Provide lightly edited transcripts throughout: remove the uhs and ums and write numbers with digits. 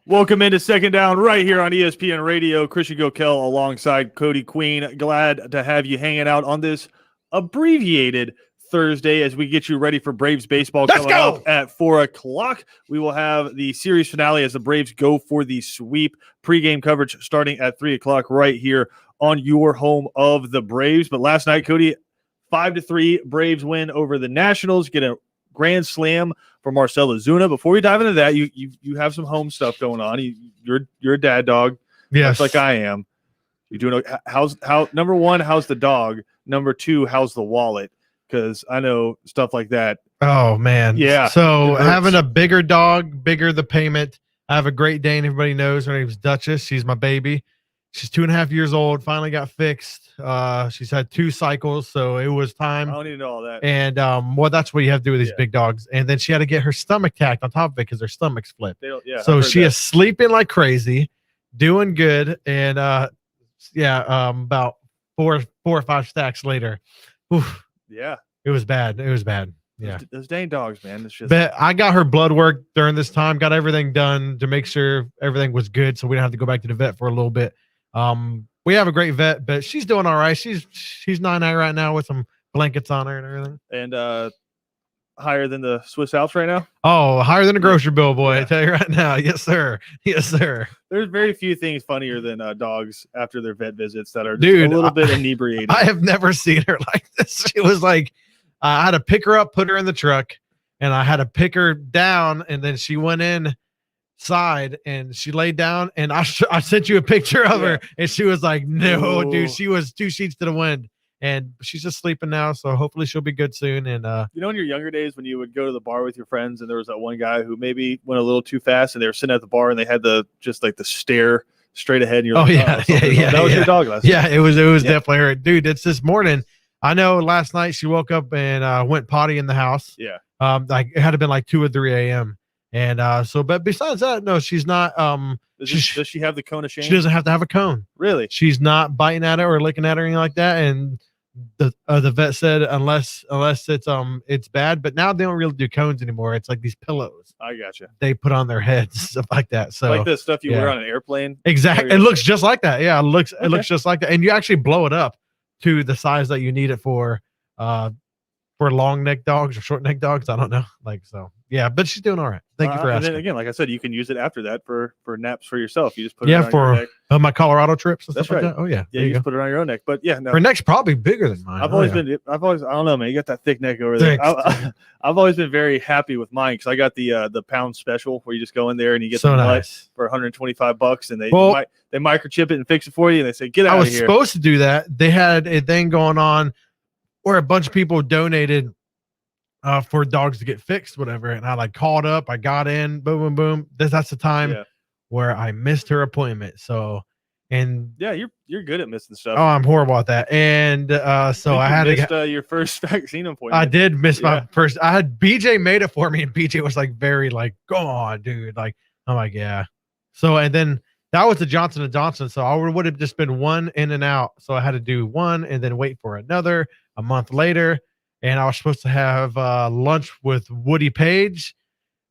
Welcome into Second Down right here on ESPN Radio. Christian Gokel alongside Cody Queen. Glad to have you hanging out on this abbreviated Thursday as we get you ready for Braves baseball coming up at 4 o'clock. We will have the series finale as the Braves go for the sweep. Pre-game coverage starting at 3 o'clock right here on your home of the Braves. But last night, Cody, 5-3 Braves win over the Nationals. Get a grand slam for Marcell Ozuna. Before we dive into that, you have some home stuff going on. You're a dad dog, yes, much like I am. You doing how? Number one, how's the dog? Number two, how's the wallet? Because I know stuff like that. Oh man, yeah. So having a bigger dog, bigger the payment. I have a Great Dane. Everybody knows her name's Duchess. She's my baby. She's 2.5 years old. Finally got fixed. She's had 2 cycles, so it was time. I don't need to know all that. And well, that's what you have to do with these big dogs. And then she had to get her stomach tacked on top of it because her stomach's flipped. So she is sleeping like crazy, doing good. And about four or five stacks later, it was bad. It was bad. Yeah, those dang dogs, man. It's just. But I got her blood work during this time. Got everything done to make sure everything was good, so we didn't have to go back to the vet for a little bit. We have a great vet, but she's doing all right. She's 9-9 right now with some blankets on her and everything. And higher than the Swiss Alps right now? Oh, higher than a grocery bill, boy. I tell you right now. Yes, sir. Yes, sir. There's very few things funnier than dogs after their vet visits that are just a little bit inebriated. I have never seen her like this. She was like, I had to pick her up, put her in the truck, and I had to pick her down, and then she went inside and she laid down, and I sent you a picture of her, and she was like, no, dude, she was 2 sheets to the wind, and she's just sleeping now, so hopefully she'll be good soon. And in your younger days when you would go to the bar with your friends and there was that one guy who maybe went a little too fast and they were sitting at the bar and they had the stare straight ahead, and you're like, that was your dog last night. Yeah, it was definitely her. Dude, it's this morning. I know last night she woke up and went potty in the house. Yeah. Like it had to been like 2 or 3 a.m. And but besides that, no, she's not. Does she have the cone of shame? She doesn't have to have a cone. Really? She's not biting at it or licking at her or anything like that. And the vet said unless it's bad. But now they don't really do cones anymore. It's like these pillows. I gotcha. They put on their heads, stuff like that. So like the stuff you wear on an airplane. Exactly. It looks just like that. Yeah, it looks just like that. And you actually blow it up to the size that you need it for long neck dogs or short neck dogs. I don't know. Yeah, but she's doing all right. Thank you for asking. And then again, like I said, you can use it after that for naps for yourself. You just put it on for your neck. My Colorado trips. And That's stuff right. Like that. Oh yeah. Yeah, you just put it on your own neck. But yeah, no. Her neck's probably bigger than mine. I don't know, man. You got that thick neck over there. I've always been very happy with mine because I got the pound special where you just go in there and you get the nut for $125, and they microchip it and fix it for you, and they say get out of here. I was supposed to do that. They had a thing going on where a bunch of people donated for dogs to get fixed, whatever. And I called up, I got in, boom, boom, boom. That's the time where I missed her appointment. So, and yeah, you're good at missing stuff. Oh, I'm horrible at that. And so I had missed your first vaccine appointment. I did miss my first. I had BJ made it for me, and BJ was very go on, dude. I'm like, yeah. So, and then that was the Johnson & Johnson. So I would have just been one in and out. So I had to do one and then wait for another a month later. And I was supposed to have lunch with Woody Page.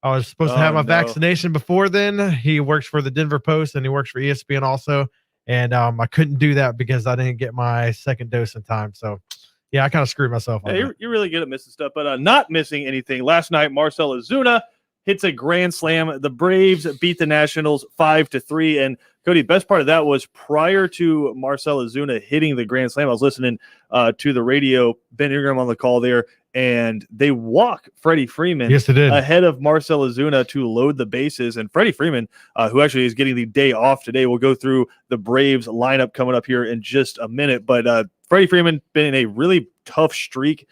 I was supposed to have my vaccination before then. He works for the Denver Post and he works for ESPN also. And I couldn't do that because I didn't get my second dose in time. So, yeah, I kind of screwed myself on that. You're really good at missing stuff, but not missing anything. Last night, Marcell Ozuna hits a grand slam. The Braves beat the Nationals 5-3. And Cody, best part of that was prior to Marcell Ozuna hitting the grand slam, I was listening to the radio, Ben Ingram on the call there, and they walk Freddie Freeman ahead of Marcell Ozuna to load the bases. And Freddie Freeman, who actually is getting the day off today, we'll go through the Braves lineup coming up here in just a minute. But Freddie Freeman been in a really tough streak,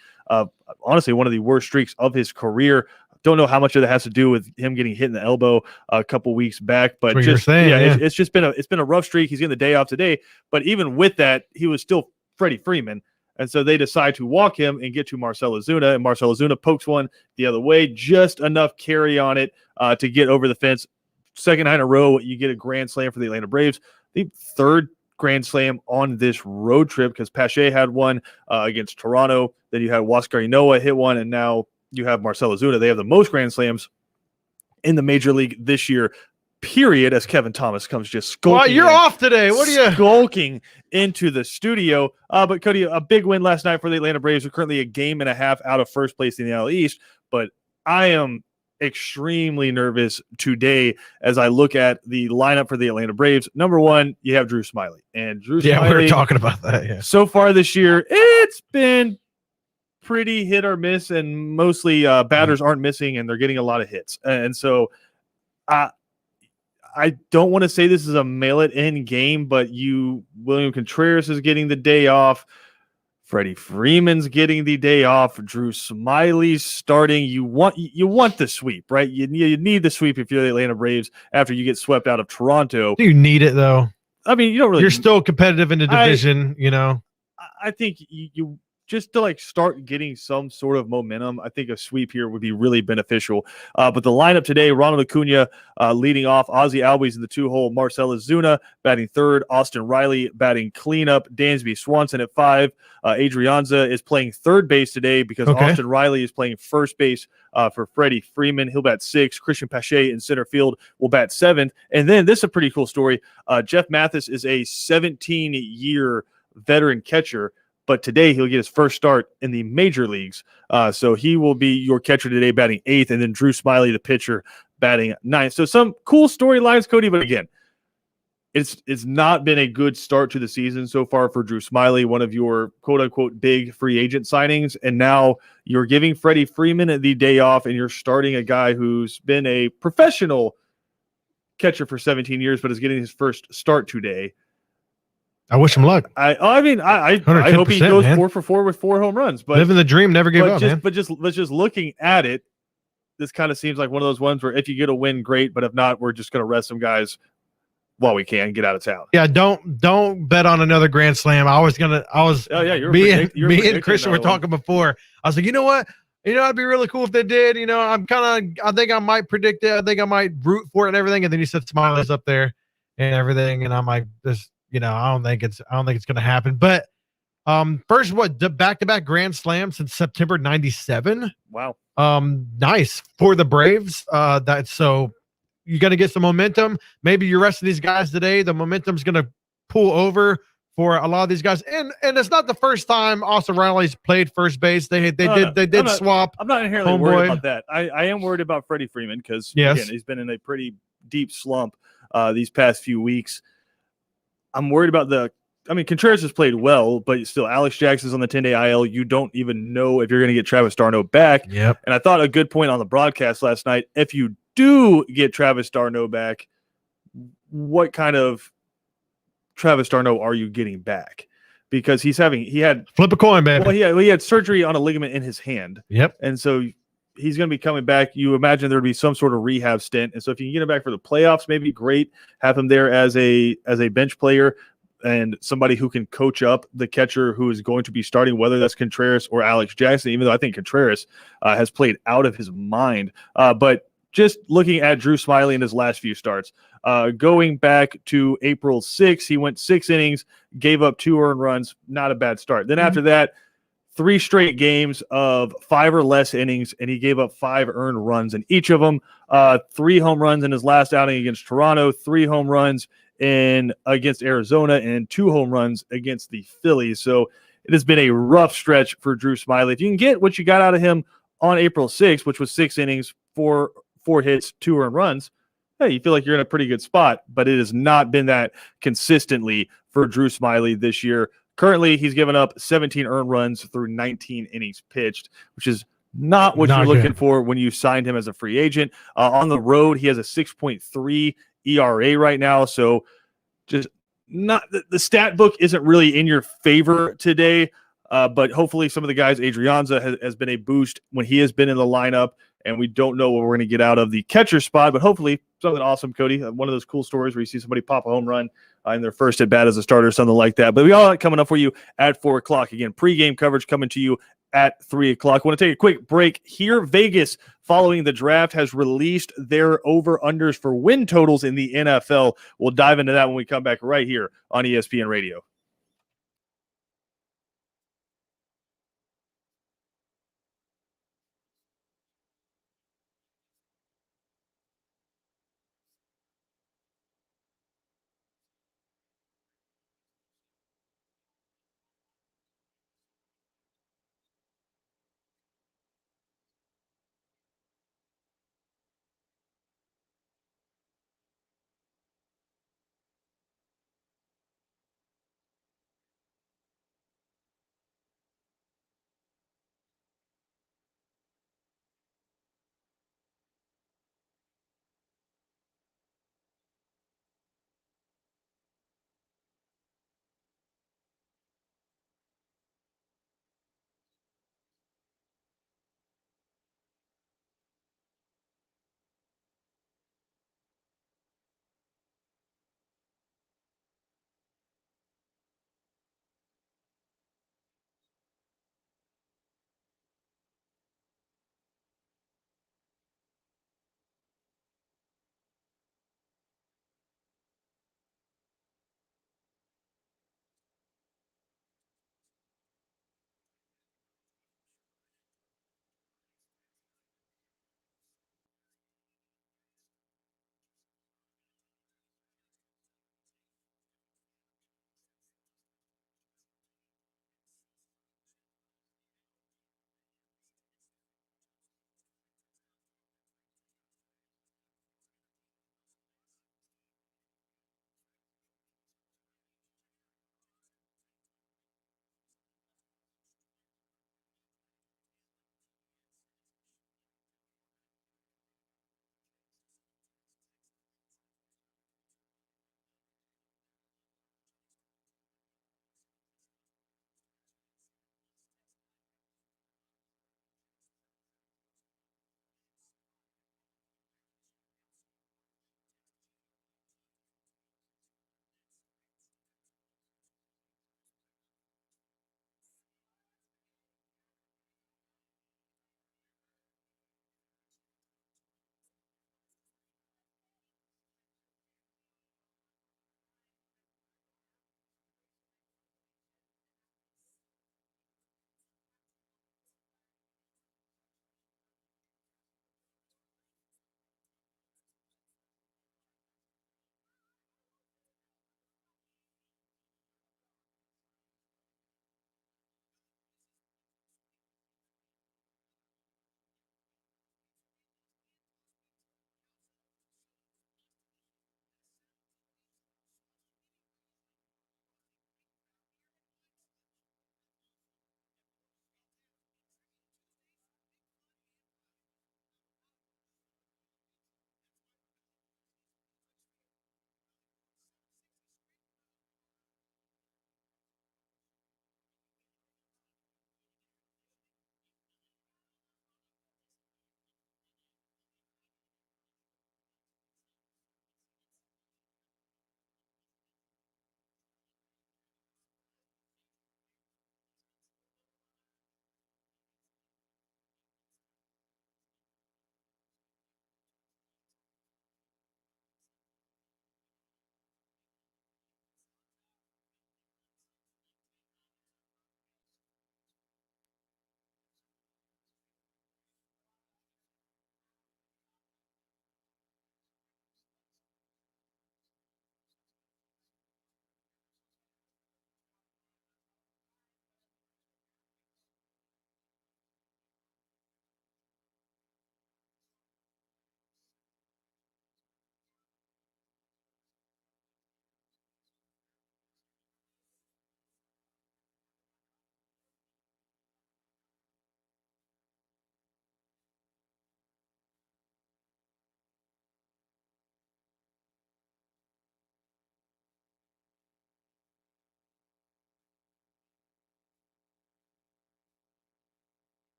honestly, one of the worst streaks of his career. Don't know how much of that has to do with him getting hit in the elbow a couple weeks back, but it's just been a rough streak. He's getting the day off today, but even with that, he was still Freddie Freeman, and so they decide to walk him and get to Marcell Ozuna, and Marcell Ozuna pokes one the other way, just enough carry on it to get over the fence. Second night in a row, you get a grand slam for the Atlanta Braves. The third grand slam on this road trip because Pache had one against Toronto. Then you had Huascar Ynoa hit one, and now you have Marcell Ozuna. They have the most grand slams in the major league this year. period, as Kevin Thomas comes just skulking. Well, you're off today. What are you skulking into the studio? But Cody, a big win last night for the Atlanta Braves. We're currently a game and a half out of first place in the NL East, but I am extremely nervous today as I look at the lineup for the Atlanta Braves. Number one, you have Drew Smyly, and Drew Smyly. Yeah, we were talking about that. Yeah. So far this year, it's been pretty hit or miss, and mostly batters aren't missing, and they're getting a lot of hits. And so, I don't want to say this is a mail it in game, but William Contreras is getting the day off. Freddie Freeman's getting the day off. Drew Smyly's starting. You want the sweep, right? You need the sweep if you're the Atlanta Braves after you get swept out of Toronto. Do you need it though? I mean, you don't really. You're still competitive in the division, I think you just to like start getting some sort of momentum. I think a sweep here would be really beneficial. But the lineup today: Ronald Acuna leading off, Ozzie Albies in the 2-hole, Marcell Ozuna batting third, Austin Riley batting cleanup, Dansby Swanson at 5. Adrianza is playing third base today because Austin Riley is playing first base for Freddie Freeman. He'll bat 6. Christian Pache in center field will bat 7th. And then this is a pretty cool story. Jeff Mathis is a 17-year veteran catcher, but today he'll get his first start in the major leagues. So he will be your catcher today, batting 8th, and then Drew Smyly, the pitcher, batting 9th. So some cool storylines, Cody, but again, it's not been a good start to the season so far for Drew Smyly, one of your quote-unquote big free agent signings, and now you're giving Freddie Freeman the day off, and you're starting a guy who's been a professional catcher for 17 years but is getting his first start today. I wish him luck. I hope he goes 4 for 4 with 4 home runs. But living the dream, never give up, man. But just looking at it, this kind of seems like one of those ones where if you get a win, great. But if not, we're just going to rest some guys while we can get out of town. Yeah, don't bet on another Grand Slam. Me and Christian were talking before. I was like, you know what? It'd be really cool if they did. I think I might predict it. I think I might root for it and everything. And then he said Smiley's up there and everything, and I'm like, this. I don't think it's going to happen. But first, back-to-back Grand Slam since September '97. Wow. Nice for the Braves. So you're going to get some momentum. Maybe you're resting these guys today. The momentum's going to pull over for a lot of these guys. And it's not the first time Austin Riley's played first base. They did swap. I'm not inherently worried about that. I am worried about Freddie Freeman because again, he's been in a pretty deep slump these past few weeks. I'm worried about Contreras has played well, but still, Alex Jackson's on the 10-day IL. You don't even know if you're going to get Travis d'Arnaud back. Yep. And I thought a good point on the broadcast last night, if you do get Travis d'Arnaud back, what kind of Travis d'Arnaud are you getting back? Because he had flip a coin, baby. Well, he had surgery on a ligament in his hand. Yep. And so he's going to be coming back. You imagine there would be some sort of rehab stint. And so if you can get him back for the playoffs, maybe great. Have him there as a bench player and somebody who can coach up the catcher who is going to be starting, whether that's Contreras or Alex Jackson, even though I think Contreras has played out of his mind. But just looking at Drew Smyly in his last few starts, going back to April 6th, he went 6 innings, gave up 2 earned runs. Not a bad start. Then after that, 3 straight games of 5 or less innings, and he gave up 5 earned runs in each of them. 3 home runs in his last outing against Toronto, 3 home runs against Arizona, and 2 home runs against the Phillies. So it has been a rough stretch for Drew Smyly. If you can get what you got out of him on April 6th, which was 6 innings, 4 hits, 2 earned runs, hey, you feel like you're in a pretty good spot, but it has not been that consistently for Drew Smyly this year. Currently, he's given up 17 earned runs through 19 innings pitched, which is not what you're looking for when you signed him as a free agent. On the road, he has a 6.3 ERA right now, so just not the stat book isn't really in your favor today, but hopefully some of the guys, Adrianza has been a boost when he has been in the lineup, and we don't know what we're going to get out of the catcher spot, but hopefully something awesome, Cody. One of those cool stories where you see somebody pop a home run in their first at bat as a starter, something like that. But we all have coming up for you at 4 o'clock. Again, pregame coverage coming to you at 3 o'clock. I want to take a quick break here. Vegas, following the draft, has released their over-unders for win totals in the NFL. We'll dive into that when we come back right here on ESPN Radio.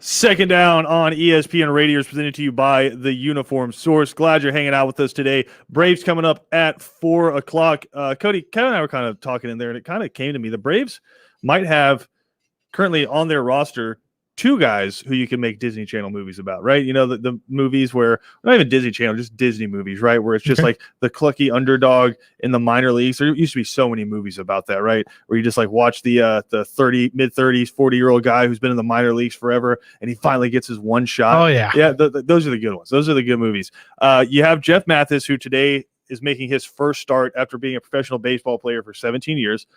Second down on ESPN Radio is presented to you by the Uniform Source. Glad you're hanging out with us today. Braves coming up at 4 o'clock. Cody, Kevin and I were kind of talking in there, and it kind of came to me. The Braves might have currently on their roster 2 guys who you can make Disney Channel movies about, right? You know, the movies where, not even Disney Channel, just Disney movies, right? Where it's just like the clucky underdog in the minor leagues. There used to be so many movies about that, right? Where you just like watch the mid-30s, 40-year-old guy who's been in the minor leagues forever, and he finally gets his one shot. Oh, yeah. Yeah, those are the good ones. Those are the good movies. You have Jeff Mathis, who today is making his first start after being a professional baseball player for 17 years.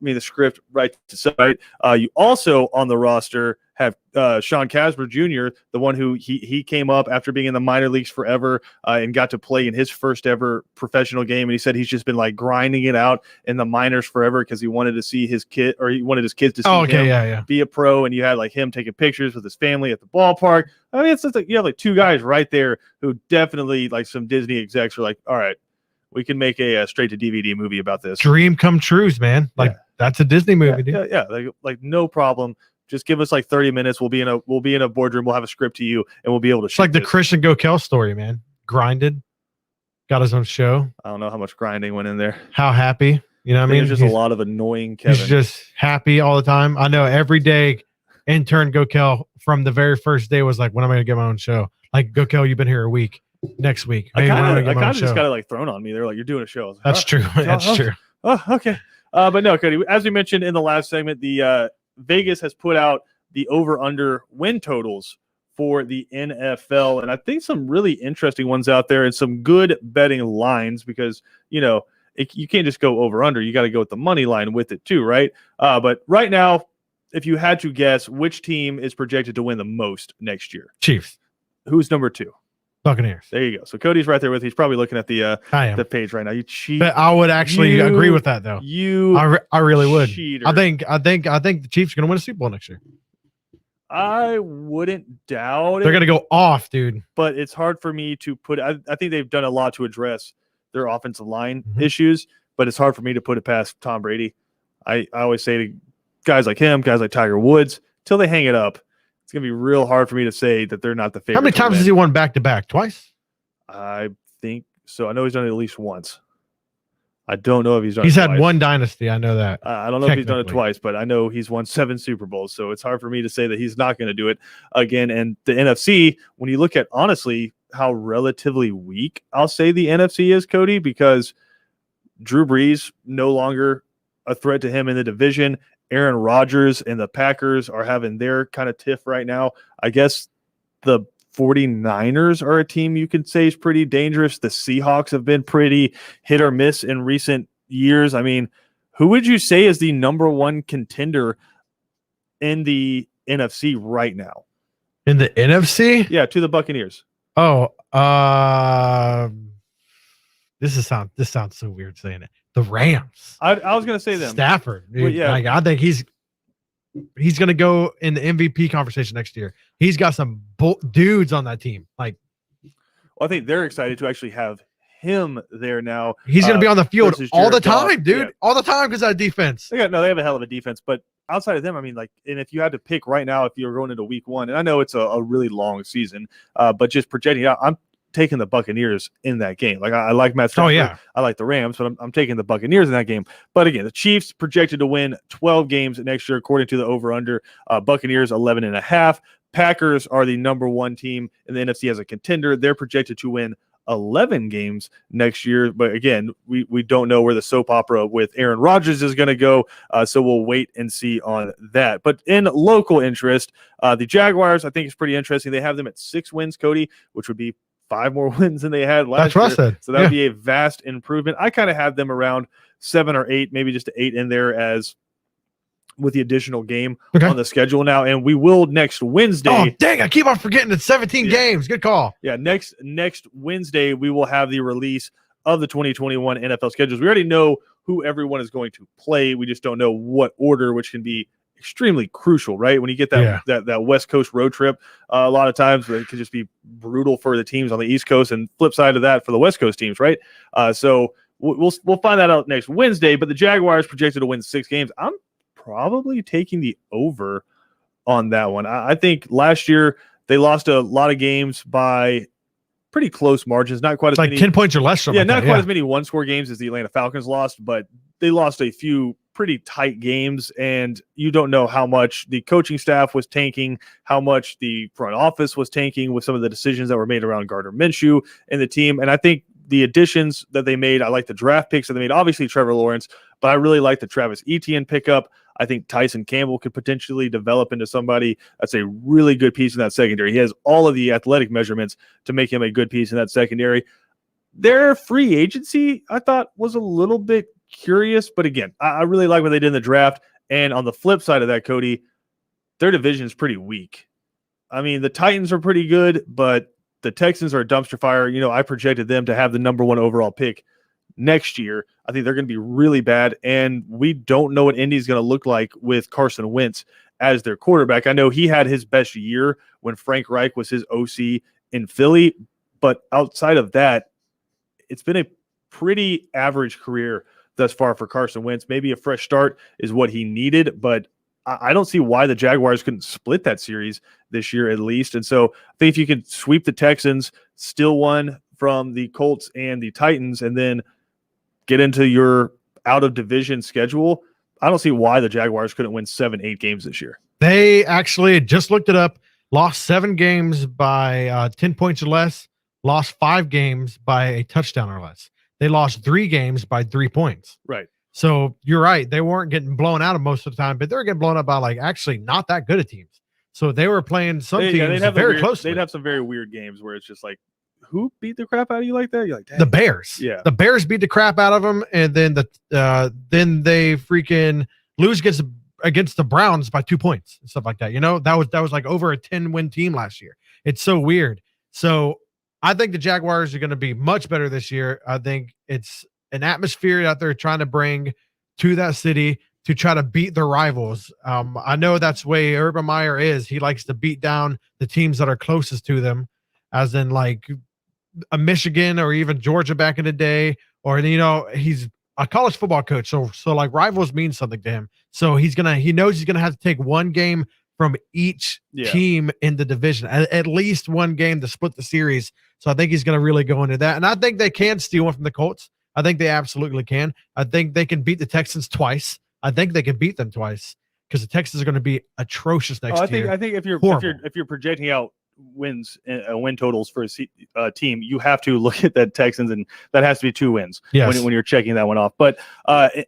I mean, the script right to side. You also on the roster have Sean Casper Jr., the one who he came up after being in the minor leagues forever and got to play in his first ever professional game. And he said he's just been like grinding it out in the minors forever because he wanted to see his kid, or he wanted his kids to see him be a pro. And you had like him taking pictures with his family at the ballpark. I mean, it's just like you have like 2 guys right there who definitely, like, some Disney execs are like, all right, we can make a straight to DVD movie about this. Dream come trues, man. Like, that's a Disney movie, dude. Yeah. Like no problem. Just give us like 30 minutes. We'll be in a boardroom. We'll have a script to you, and we'll be able to. It's like the Christian Gokel story, man. Grinded, got his own show. I don't know how much grinding went in there. How happy, you know what I mean? There's just a lot of annoying Kevin. He's just happy all the time. I know every day. Intern Gokel from the very first day was like, "When am I gonna get my own show?" Like, Gokel, you've been here a week. Next week, I kind of just got it like thrown on me. They're like, "You're doing a show." Like, that's true. That's true. Oh, okay. But no, Cody, as we mentioned in the last segment, the Vegas has put out the over-under win totals for the NFL, and I think some really interesting ones out there and some good betting lines because, you know, you can't just go over-under. You got to go with the money line with it too, right? But right now, if you had to guess which team is projected to win the most next year. Chiefs. Who's number 2? Buccaneers. There you go. So Cody's right there with you. He's probably looking at the page right now. You cheat. But I would actually agree with that, though. I really would. Cheater. I think the Chiefs are going to win a Super Bowl next year. I wouldn't doubt it. They're going to go off, dude. But it's hard for me to put. I think they've done a lot to address their offensive line issues, but it's hard for me to put it past Tom Brady. I always say to guys like him, guys like Tiger Woods, till they hang it up, it's going to be real hard for me to say that they're not the favorite. How many times has he won back-to-back? Twice? I think so. I know he's done it at least once. I don't know if he's done He's it had twice. one dynasty. I know that. I don't know if he's done it twice, but I know he's won 7 Super Bowls. So it's hard for me to say that he's not going to do it again. And the NFC, when you look at, honestly, how relatively weak I'll say the NFC is, Cody, because Drew Brees no longer a threat to him in the division. Aaron Rodgers and the Packers are having their kind of tiff right now. I guess the 49ers are a team you can say is pretty dangerous. The Seahawks have been pretty hit or miss in recent years. I mean, who would you say is the number 1 contender in the NFC right now? In the NFC? Yeah, to the Buccaneers. Oh, this sounds so weird saying it. The Rams. I was going to say them. Stafford. Dude. Well, yeah. Like, I think he's going to go in the MVP conversation next year. He's got some dudes on that team. Like, well, I think they're excited to actually have him there now. He's going to be on the field all the time, Goff. dude. Yeah. All the time because of that defense. They have a hell of a defense, but outside of them, I mean, like, and if you had to pick right now, if you're going into week 1, and I know it's a really long season, but just projecting out, I'm taking the Buccaneers in that game. Like, I like Matt Stafford. Oh, yeah. I like the Rams, but I'm taking the Buccaneers in that game. But again, the Chiefs projected to win 12 games next year, according to the over-under. Buccaneers 11.5. Packers are the number 1 team in the NFC as a contender. They're projected to win 11 games next year. But again, we don't know where the soap opera with Aaron Rodgers is going to go. So we'll wait and see on that. But in local interest, the Jaguars, I think, is pretty interesting. They have them at 6 wins, Cody, which would be 5 more wins than they had last year. So that would be a vast improvement. I kind of have them around 7 or 8, maybe just 8 in there as with the additional game on the schedule now. And we will next Wednesday. Oh, dang, I keep on forgetting it's 17 games. Good call. Yeah, next Wednesday, we will have the release of the 2021 NFL schedules. We already know who everyone is going to play. We just don't know what order, which can be extremely crucial, right? When you get that West Coast road trip, a lot of times it can just be brutal for the teams on the East Coast, and flip side of that for the West Coast teams, right? So we'll find that out next Wednesday. But the Jaguars projected to win 6 games. I'm probably taking the over on that one. I think last year they lost a lot of games by pretty close margins, not quite as Like many 10 points or less. Something like not that. quite Yeah. as many one-score games as the Atlanta Falcons lost, but they lost a few pretty tight games, and you don't know how much the coaching staff was tanking, how much the front office was tanking with some of the decisions that were made around Gardner Minshew and the team. And I think the additions that they made, I like the draft picks that they made, obviously Trevor Lawrence, but I really like the Travis Etienne pickup. I think Tyson Campbell could potentially develop into somebody that's a really good piece in that secondary. He has all of the athletic measurements to make him a good piece in that secondary. Their free agency, I thought, was a little bit curious, but again, I really like what they did in the draft. And on the flip side of that, Cody, their division is pretty weak. I mean, the Titans are pretty good, but the Texans are a dumpster fire. You know, I projected them to have the number 1 overall pick next year. I think they're going to be really bad, and we don't know what Indy's going to look like with Carson Wentz as their quarterback. I know he had his best year when Frank Reich was his OC in Philly, but outside of that, it's been a pretty average career thus far for Carson Wentz. Maybe a fresh start is what he needed, but I don't see why the Jaguars couldn't split that series this year at least. And so I think if you could sweep the Texans, still one from the Colts and the Titans, and then get into your out-of-division schedule, I don't see why the Jaguars couldn't win 7-8 games this year. They actually just looked it up, lost 7 games by 10 points or less, lost 5 games by a touchdown or less. They lost 3 games by 3 points. Right. So you're right. They weren't getting blown out of most of the time, but they were getting blown up by like actually not that good of teams. So they were playing some teams very close. They'd have some very weird games where it's just like, who beat the crap out of you like that? You're like, dang. The Bears. Yeah. The Bears beat the crap out of them, and then then they freaking lose against the Browns by 2 points and stuff like that. You know, that was like over a 10-win team last year. It's so weird. So I think the Jaguars are going to be much better this year. I think it's an atmosphere that they're trying to bring to that city to try to beat their rivals. I know that's the way Urban Meyer is. He likes to beat down the teams that are closest to them, as in like a Michigan or even Georgia back in the day, or, you know, he's a college football coach. So like rivals mean something to him. So he knows he's going to have to take one game from each team in the division, at least one game to split the series. So I think he's going to really go into that. And I think they can steal one from the Colts. I think they absolutely can. I think they can beat the Texans twice. I think they can beat them twice because the Texans are going to be atrocious next year. I think if you're projecting out wins, win totals for a team, you have to look at that Texans, and that has to be 2 wins when you're checking that one off. But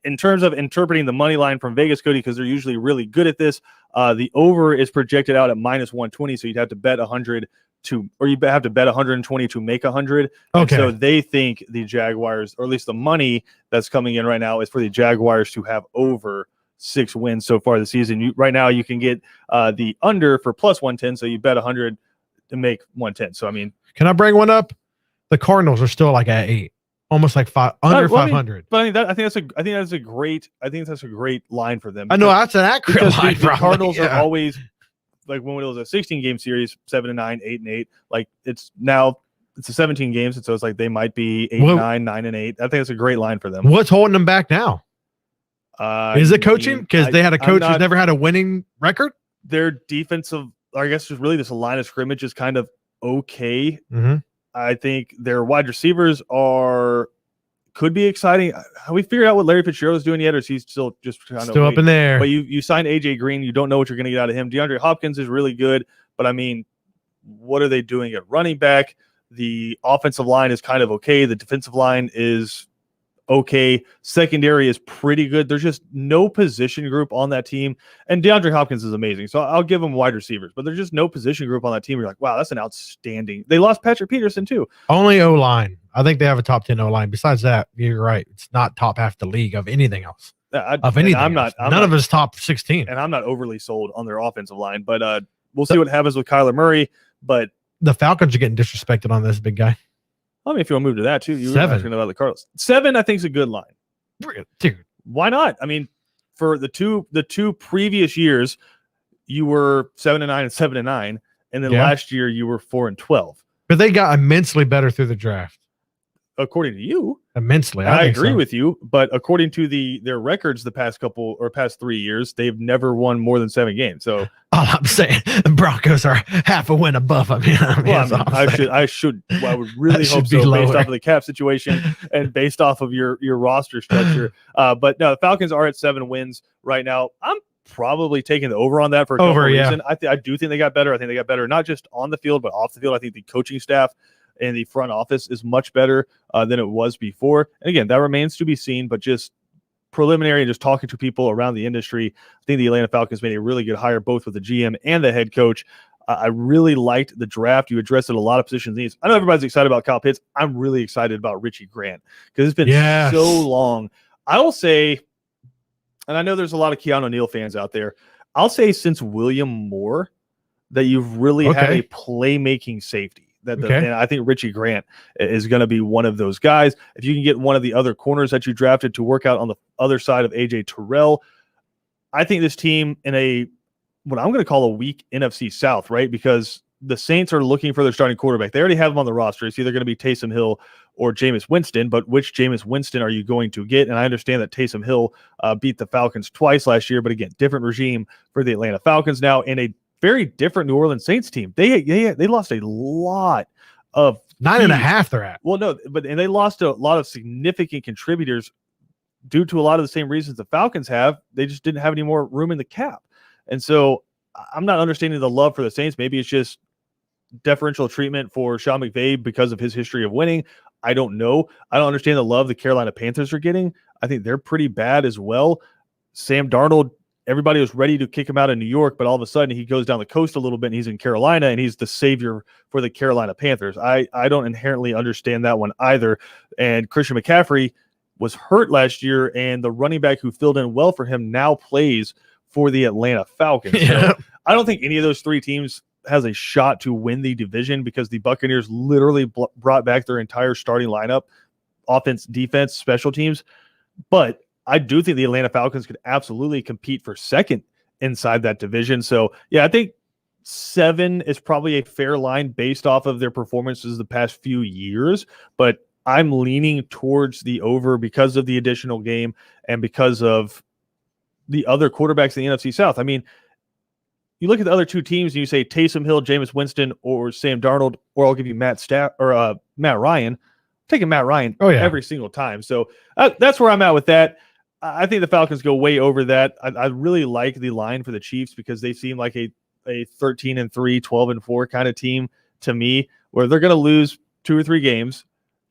in terms of interpreting the money line from Vegas, Cody, because they're usually really good at this, the over is projected out at -120, so you'd have to bet 100 or you have to bet 120 to make 100. Okay. And so they think the Jaguars, or at least the money that's coming in right now, is for the Jaguars to have over 6 wins so far this season. Right now you can get the under for +110, so you bet 100 to make 110. So I mean, can I bring one up? The Cardinals are still like at 8, almost like 500. But I think that's a great line for them. I know that's an accurate because line. The Cardinals are always, like, when it was a 16-game series, 7-9, 8-8. Like, it's a 17 games, and so it's like they might be 8-9, 9-8. I think it's a great line for them. What's holding them back now? Is it coaching? Because they had a coach who's never had a winning record. Their defensive, I guess, just really this line of scrimmage is kind of okay. Mm-hmm. I think their wide receivers could be exciting. Have we figured out what Larry Fitzgerald is doing yet, or is he still just kind of up in there? But you signed AJ Green, you don't know what you're going to get out of him. DeAndre Hopkins is really good, but I mean, what are they doing at running back? The offensive line is kind of okay. The defensive line is okay. Secondary is pretty good. There's just no position group on that team. And DeAndre Hopkins is amazing, so I'll give him wide receivers. But there's just no position group on that team. You're like, wow, that's an outstanding. They lost Patrick Peterson too. Only O-line. I think they have a top 10 O-line. Besides that, you're right. It's not top half the league of anything else. None of us top 16. And I'm not overly sold on their offensive line. But we'll see what happens with Kyler Murray. But the Falcons are getting disrespected on this, big guy. I mean, if you want to move to that too, you were 7. asking about the Cardinals. 7, I think, is a good line. Dude, why not? I mean, for the two previous years, you were 7-9 and 7-9, and then last year you were 4-12. But they got immensely better through the draft. According to you, immensely. I agree with you, but according to their records, the past 3 years, they've never won more than 7 games. So All I'm saying, the Broncos are half a win above them. You know what I mean? Well, That's all I'm saying. I would really That hope should be so, based lower. off of the cap situation and based off of your roster structure. But no, the Falcons are at 7 wins right now. I'm probably taking the over on that for a couple of reasons. I do think they got better. I think they got better, not just on the field, but off the field. I think the coaching staff and the front office is much better than it was before. And again, that remains to be seen, but just preliminary and just talking to people around the industry, I think the Atlanta Falcons made a really good hire, both with the GM and the head coach. I really liked the draft. You addressed it a lot of positions needs. I know everybody's excited about Kyle Pitts. I'm really excited about Richie Grant because it's been so long. I will say, and I know there's a lot of Keanu Neal fans out there, I'll say since William Moore that you've really had a playmaking safety. And I think Richie Grant is going to be one of those guys. If you can get one of the other corners that you drafted to work out on the other side of AJ Terrell, I think this team in what I'm going to call a weak NFC South, right? Because the Saints are looking for their starting quarterback. They already have him on the roster. It's either going to be Taysom Hill or Jameis Winston, but which Jameis Winston are you going to get? And I understand that Taysom Hill beat the Falcons twice last year, but again, different regime for the Atlanta Falcons now, in a very different New Orleans Saints team. They lost a lot of 9.5 they're at. Well, no, and they lost a lot of significant contributors due to a lot of the same reasons the Falcons have. They just didn't have any more room in the cap. And so I'm not understanding the love for the Saints. Maybe it's just deferential treatment for Sean McVay because of his history of winning. I don't know. I don't understand the love the Carolina Panthers are getting. I think they're pretty bad as well. Sam Darnold, everybody was ready to kick him out of New York, but all of a sudden he goes down the coast a little bit and he's in Carolina and he's the savior for the Carolina Panthers. I don't inherently understand that one either. And Christian McCaffrey was hurt last year, and the running back who filled in well for him now plays for the Atlanta Falcons. So I don't think any of those three teams has a shot to win the division because the Buccaneers literally brought back their entire starting lineup, offense, defense, special teams. But I do think the Atlanta Falcons could absolutely compete for second inside that division. So, yeah, I think 7 is probably a fair line based off of their performances the past few years. But I'm leaning towards the over because of the additional game and because of the other quarterbacks in the NFC South. I mean, you look at the other two teams and you say Taysom Hill, Jameis Winston, or Sam Darnold, or I'll give you Matt Ryan. I'm taking Matt Ryan every single time. So that's where I'm at with that. I think the Falcons go way over that. I really like the line for the Chiefs because they seem like a 13-3, 12-4 kind of team to me, where they're going to lose 2 or 3 games,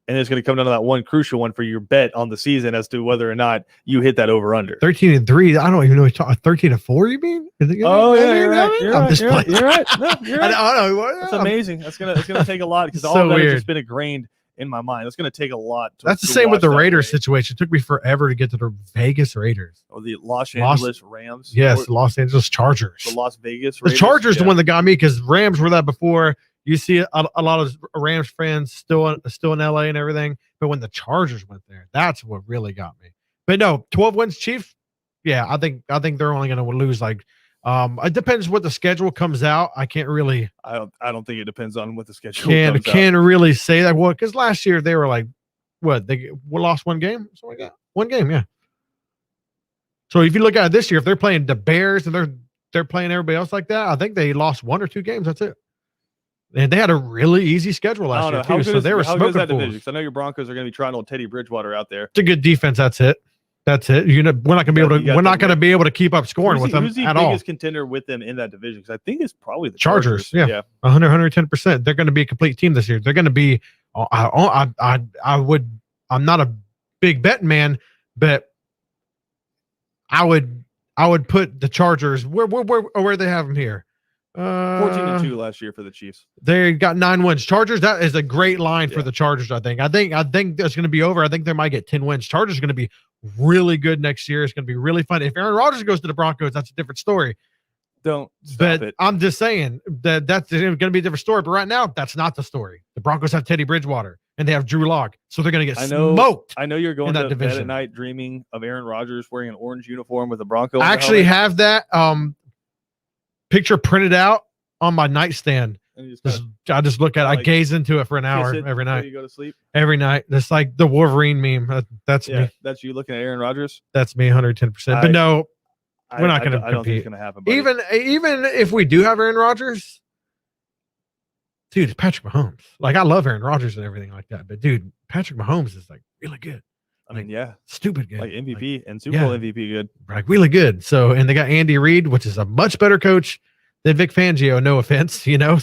and it's going to come down to that one crucial one for your bet on the season as to whether or not you hit that over under. 13-3. I don't even know what you're talking. 13-4. You mean? Oh yeah, you're right. You're right. You're right. No, you're right. I don't know. That's amazing. It's gonna take a lot because all of that has just been ingrained in my mind. It's going to take a lot. That's the same with the Raiders situation. It took me forever to get to the Vegas Raiders. Or the Los Angeles Rams. Yes, Los Angeles Chargers. The Las Vegas Raiders. The Chargers, the one that got me because Rams were that before. You see a lot of Rams fans still in LA and everything. But when the Chargers went there, that's what really got me. But no, 12 wins Chiefs. Yeah, I think they're only going to lose like. It depends what the schedule comes out. I can't really. I don't think it depends on what the schedule comes out. Can't really say that. Well, because last year they were like, what, they lost one game, something like that. One game, yeah. So if you look at it this year, if they're playing the Bears and they're playing everybody else like that, I think they lost 1 or 2 games. That's it. And they had a really easy schedule last year too. So they were smoking fools. I know your Broncos are going to be trying to Teddy Bridgewater out there. It's a good defense. That's it. That's it. We're not going to be able to. We're not going to be able to keep up scoring with them at all. Who's the biggest contender with them in that division? Because I think it's probably the Chargers. Yeah, 110%. They're going to be a complete team this year. They're going to be. I'm not a big betting man, but I would put the Chargers where they have them here. 14-2 last year for the Chiefs. They got 9 wins. Chargers, that is a great line for the Chargers, I think. I think that's going to be over. I think they might get 10 wins. Chargers are going to be really good next year. It's going to be really fun. If Aaron Rodgers goes to the Broncos, that's a different story. Don't stop it. I'm just saying that's going to be a different story. But right now, that's not the story. The Broncos have Teddy Bridgewater and they have Drew Lock, so they're going to get smoked. I know you're going to bed at night dreaming of Aaron Rodgers wearing an orange uniform with a Bronco. I actually have that picture printed out on my nightstand. I just look at it. I gaze into it for an hour every night. You go to sleep every night. That's like the Wolverine meme. That's me. That's you looking at Aaron Rodgers. That's me 110%. But no, We're not going to I don't think it's compete. going to happen. Buddy. Even if we do have Aaron Rodgers, dude, it's Patrick Mahomes. Like, I love Aaron Rodgers and everything like that, but dude, Patrick Mahomes is like really good. I mean, yeah, Stupid good. like MVP and Super Bowl MVP good. Like really good. So, and they got Andy Reid, which is a much better coach than Vic Fangio. No offense,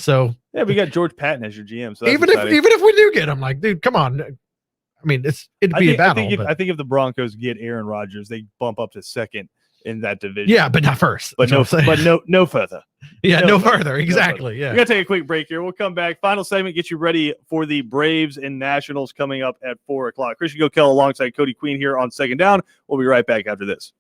So yeah, we got George Patton as your GM. So even if we do get him, like, dude, come on. I mean, it'd be a battle. I think if the Broncos get Aaron Rodgers, they bump up to second in that division. Yeah, but not first. But no further. Yeah, no further. Exactly. Yeah. We got to take a quick break here. We'll come back. Final segment, get you ready for the Braves and Nationals coming up at 4:00. Christian Gokel alongside Cody Queen here on Second Down. We'll be right back after this.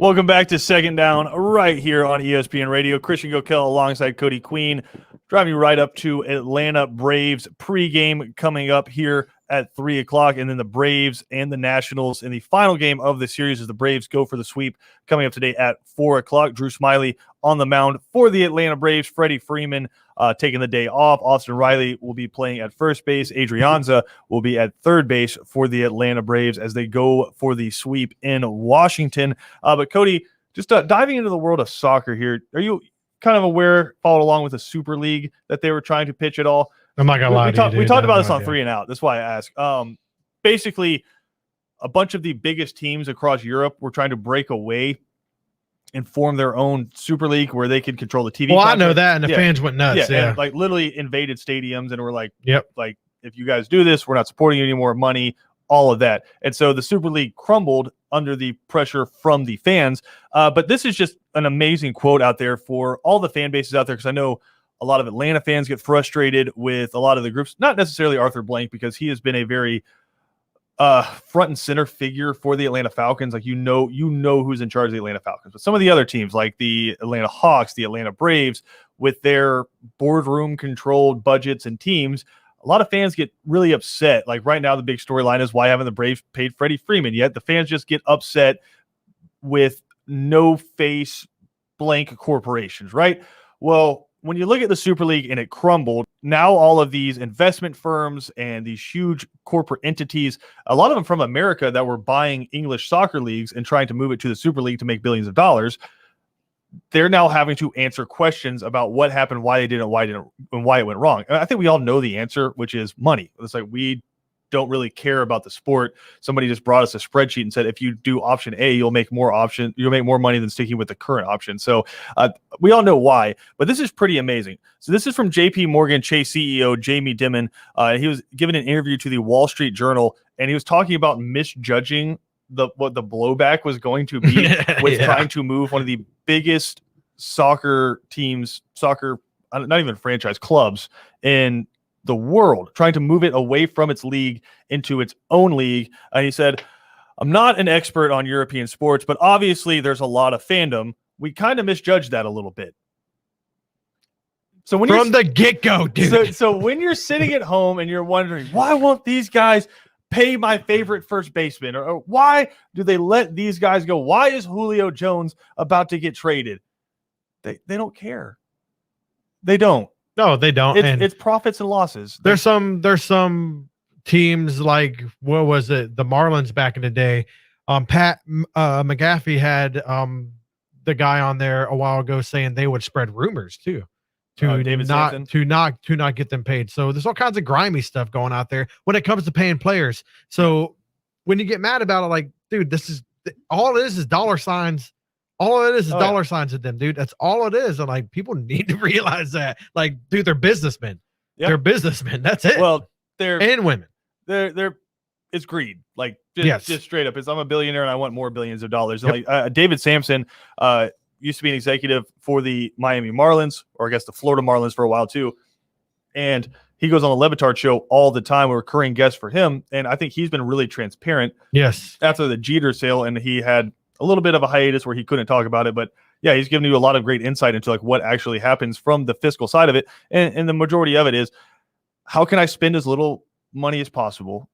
Welcome back to Second Down right here on ESPN Radio. Christian Gokel alongside Cody Queen, driving you right up to Atlanta Braves pregame coming up here at 3 o'clock, and then the Braves and the Nationals in the final game of the series as the Braves go for the sweep coming up today at 4 o'clock. Drew Smyly on the mound for the Atlanta Braves. Freddie Freeman taking the day off. Austin Riley will be playing at first base. Adrianza will be at third base for the Atlanta Braves as they go for the sweep in Washington. But Cody, just diving into the world of soccer here, are you kind of aware, followed along with the Super League that they were trying to pitch at all? I'm not gonna lie to you, dude. We talked about this on 3 and Out. That's why I asked. Basically, a bunch of the biggest teams across Europe were trying to break away and form their own Super League where they could control the TV. Well, I know that, and the fans went nuts. Yeah, and like literally invaded stadiums and were like, "Yep, like if you guys do this, we're not supporting you anymore." Money, all of that, and so the Super League crumbled under the pressure from the fans. But this is just an amazing quote out there for all the fan bases out there, because I know a lot of Atlanta fans get frustrated with a lot of the groups, not necessarily Arthur Blank, because he has been a very front and center figure for the Atlanta Falcons. Like, you know who's in charge of the Atlanta Falcons, but some of the other teams like the Atlanta Hawks, the Atlanta Braves, with their boardroom controlled budgets and teams, a lot of fans get really upset. Like right now, the big storyline is why haven't the Braves paid Freddie Freeman yet? The fans just get upset with no face blank corporations, right? Well, when you look at the Super League and it crumbled, now all of these investment firms and these huge corporate entities, a lot of them from America that were buying English soccer leagues and trying to move it to the Super League to make billions of dollars, they're now having to answer questions about what happened, why they didn't, and why it went wrong. And I think we all know the answer, which is money. It's like, we don't really care about the sport. Somebody just brought us a spreadsheet and said, if you do option A, you'll make more money than sticking with the current option. So we all know why, but this is pretty amazing. So this is from JP Morgan Chase CEO Jamie Dimon. He was giving an interview to the Wall Street Journal, and he was talking about misjudging what the blowback was going to be with trying to move one of the biggest soccer teams, not even franchise clubs in the world, trying to move it away from its league into its own league. And he said, I'm not an expert on European sports, but obviously there's a lot of fandom. We kind of misjudged that a little bit. So when from the get-go, dude. So when you're sitting at home and you're wondering, why won't these guys pay my favorite first baseman? Or why do they let these guys go? Why is Julio Jones about to get traded? They don't care. They don't. No, they don't. It's profits and losses. There's some teams like, what was it? The Marlins back in the day. Pat McAfee had the guy on there a while ago saying they would spread rumors too to not get them paid. So there's all kinds of grimy stuff going out there when it comes to paying players. So when you get mad about it, like, dude, this is all it is dollar signs. All it is dollar signs with them, dude. That's all it is. And like, people need to realize that. Like, dude, they're businessmen. Yep. They're businessmen. That's it. Well, and women. It's greed. Like, just straight up. I'm a billionaire and I want more billions of dollars. Yep. Like David Sampson used to be an executive for the Miami Marlins, or I guess the Florida Marlins for a while too. And he goes on the Le Batard show all the time, a recurring guest for him. And I think he's been really transparent. Yes. After the Jeter sale, and he had a little bit of a hiatus where he couldn't talk about it, but yeah, he's giving you a lot of great insight into like what actually happens from the fiscal side of it. And the majority of it is, how can I spend as little money as possible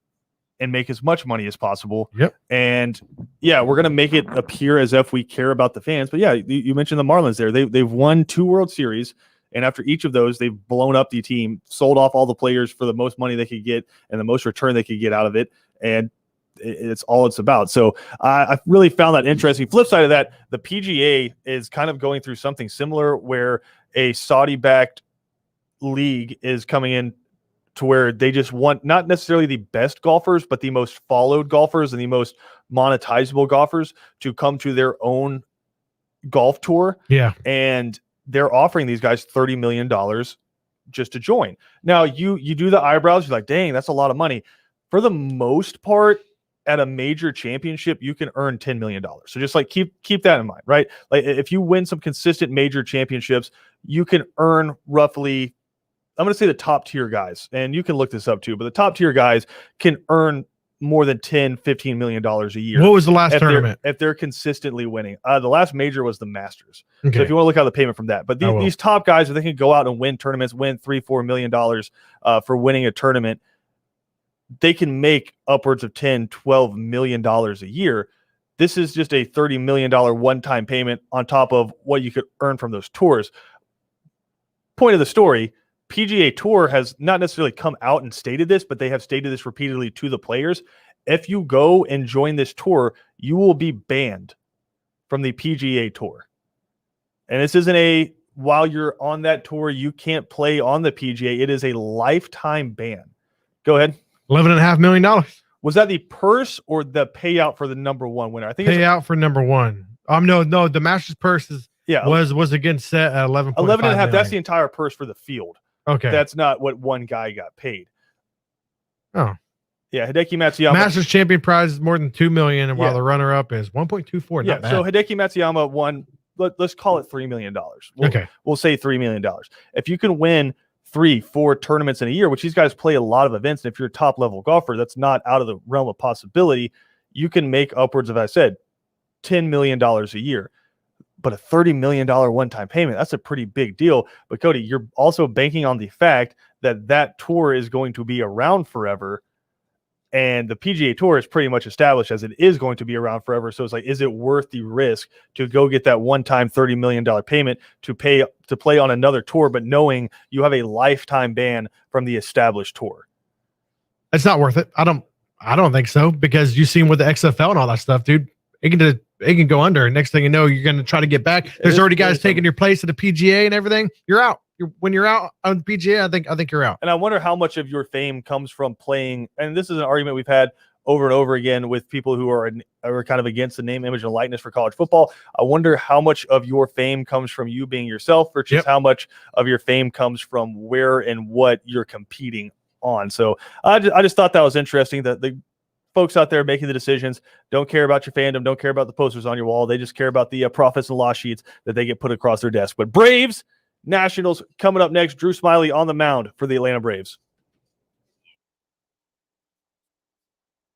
and make as much money as possible? Yep. And yeah, we're going to make it appear as if we care about the fans. But yeah, you mentioned the Marlins there. They've won 2 World Series. And after each of those, they've blown up the team, sold off all the players for the most money they could get and the most return they could get out of it. And it's all it's about. So I really found that interesting. Flip side of that, the PGA is kind of going through something similar, where a Saudi-backed league is coming in to where they just want not necessarily the best golfers, but the most followed golfers and the most monetizable golfers to come to their own golf tour. Yeah. And they're offering these guys $30 million just to join. Now you do the eyebrows. You're like, dang, that's a lot of money. For the most part, at a major championship, you can earn $10 million. So just like keep that in mind, right? Like if you win some consistent major championships, you can earn roughly, I'm going to say the top tier guys, and you can look this up too, but the top tier guys can earn more than 10, $15 million a year. What was the last tournament? If they're consistently winning. The last major was the Masters. Okay. So if you want to look at the payment from that. But I will. these top guys, if they can go out and win tournaments, win $3-4 million for winning a tournament, they can make upwards of $10-12 million a year. This is just a $30 million one-time payment on top of what you could earn from those tours. Point of the story, PGA Tour has not necessarily come out and stated this, but they have stated this repeatedly to the players. If you go and join this tour, you will be banned from the PGA Tour. And this isn't while you're on that tour, you can't play on the PGA. It is a lifetime ban. Go ahead. $11.5 million. Was that the purse or the payout for the number one winner? I think Payout for number one. No, the Masters purse was again set at 11.5 11.5. That's the entire purse for the field. Okay. That's not what one guy got paid. Oh. Yeah, Hideki Matsuyama. Masters champion prize is more than $2 million, and while the runner-up is 1.24. Yeah, so Hideki Matsuyama won, let's call it $3 million. We'll say $3 million. If you can win 3-4 tournaments in a year, which these guys play a lot of events, and if you're a top-level golfer, that's not out of the realm of possibility. You can make upwards of, I said, $10 million a year. But a $30 million one-time payment, that's a pretty big deal. But Cody, you're also banking on the fact that that tour is going to be around forever. And the PGA Tour is pretty much established as it is going to be around forever. So it's like, is it worth the risk to go get that one-time $30 million payment to play on another tour, but knowing you have a lifetime ban from the established tour? It's not worth it. I don't think so, because you seen with the XFL and all that stuff, dude. It can go under. Next thing you know, you're going to try to get back. There's already guys taking your place at the PGA and everything. You're out. When you're out on the PGA, I think you're out. And I wonder how much of your fame comes from playing. And this is an argument we've had over and over again with people who are kind of against the name, image, and likeness for college football. I wonder how much of your fame comes from you being yourself versus how much of your fame comes from where and what you're competing on. So I just thought that was interesting that the folks out there making the decisions don't care about your fandom, don't care about the posters on your wall. They just care about the profits and loss sheets that they get put across their desk. But Braves, Nationals coming up next. Drew Smyly on the mound for the Atlanta Braves.